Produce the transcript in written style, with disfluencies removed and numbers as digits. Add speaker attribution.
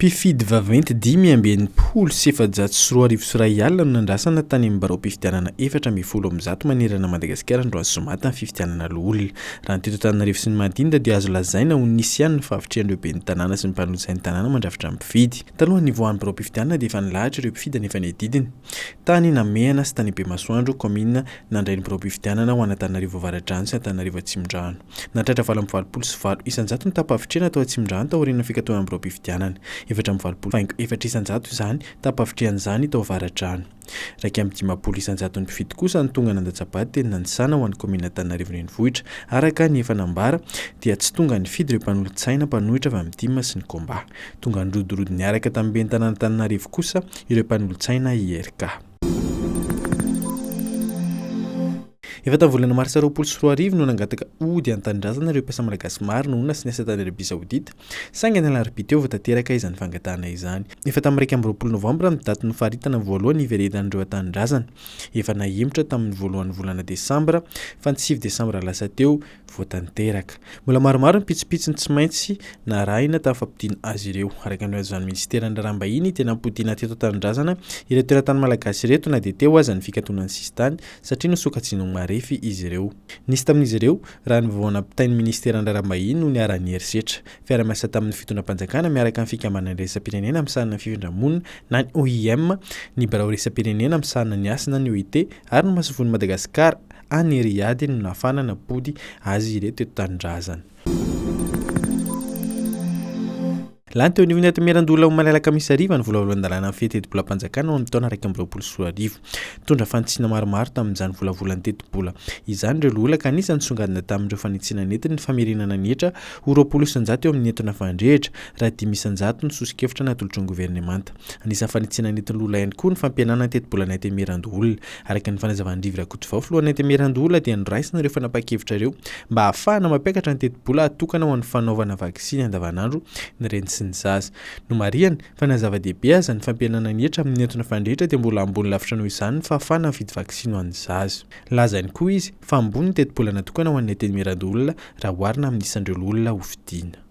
Speaker 1: Mpifidy vaventy 5,740 no nandrasana tany amin'ny barao mpifidianana 410 manerana Madagasikara andro azo zoma tamin'ny fifidianana loholona. Raha ny teto Antananarivo sy ny manodidina dia azo lazaina ho nisy ihany ny fahavitrihan'ny lehibe ny tanàna sy ny mpanolotsain'ny tanàna mandrafitra mpifidy. Talohan'ny nivoahan'ny barao mpifidianana dia efa nilahatra ireo mpifidy nefa ny adidiny. Tany Nahenany sy tany Bemasoandro commune nandray ny barao mpifidianana ho an'Antananarivo avaradrano sy Antananarivo atsimondrano. Natratra 4,9 isanjato ny tapavitrihana tao atsimondrano tao aorian'ny fikatoanan'ny barao mpifidianana. 4,4 isanjato izany tapavitrihan'izany tao avaradrano. 2,10 isanjato ny mpifidy kosa ny tonga nandatsabady teny nanisana ho an'ny commune Antananarivo Nihoatra araka ny efa nambara dia tsy tonga ny fidy ireo mpanolotsaina mpanohitra avy amin'ny dima sy ny komba. Tonga ny rodorodi niaraka tamin'ny ben'ny tanàna Antananarivo kosa ireo mpanolotsaina IRK. Efa tamin'ny volana marsa 2024 no nangataka ody an-tanindrazana ireo mpiasa malagasy maro nohona sy niasa tany Arabie Saoudite saingy any Arabie teo vao tanteraka izany fangatahana izany. Efa tamin'ny 20 novambra ny daty ny faharitana voalohany iverenan'ireo an-tanindrazana. Efa nahimotra tamin'ny voalohan'ny volana Desambra fa ny 9 Desambra lasa teo vao tanteraka. Mbola maromaro ny pitsopitsony tsy maintsy narahina tamin'ny fampodiana azy ireo. Araka ny azon'ny ministeran'ny Arabie tena ampodiana teto an-tanindrazana ireo Teratany Malagasy reto na dia teo aza ny fikatonan'ny sistany satria nosokatsino refy izy ireo. Nisy tamin'izy ireo raha nivoana mpitain'ny ministeran'ny Arabie no niara-ny herisetra. Fiara-miasa tamin'ny fitondram-panjakana miaraka amin'ny fikambanana resam-pirenena amin'ny sahana ny fifindramonina na ny OIM, ny barao resam-pirenena amin'ny sahana ny asina ny OIT ary ny masovon'ny Madagasikara any Riyady no nafana napody azy ireo teto tanindrazana. Lany teo anivon'ny antenimieran-doholona ho malalaka misy ariva ny volavolan-dalàna amin'ny fety-bola mpanjakana ho amin'ny taona 2024. Tondra fanitsina maromaro tamin'izany volavolan'ny teti-bola izany ireo loholona ka anisany songadina tamin'ireo fanitsina netiny ny famerinana ny hetra ho 20 isanjato eo amin'ny entona fandrehitra raha 10 isanjato ny sosikevitra natolotry ny governemanta. Anisan'ny fanitsina netiny loholona ihany koa ny fampihenana ny teti-bola ny antenimieran-doholona. Araka ny fanazavan'ny Rivotra Kotovao filohan'ny antenimieran-doholona dia noraisina ireo fanapa-kevitra ireo mba ahafahana mampiakatra ny teti-bola atokana ho an'ny fanaovana vaksiny andavanandro ny renitsy ny zaza. No marihana fa ny zava-dehibe aza ny fampihenana ny hetra amin'ny entona fandrehitra dia mbola ambony lavitra noho izany ny fahafahana mividy vaksiny ho an'ny zaza. Lazany koa izy fa ambony ny teti-bola natokana ho an'ny antenimieran-doholona raha oharina amin'ny isan'ireo loholona hofidiana.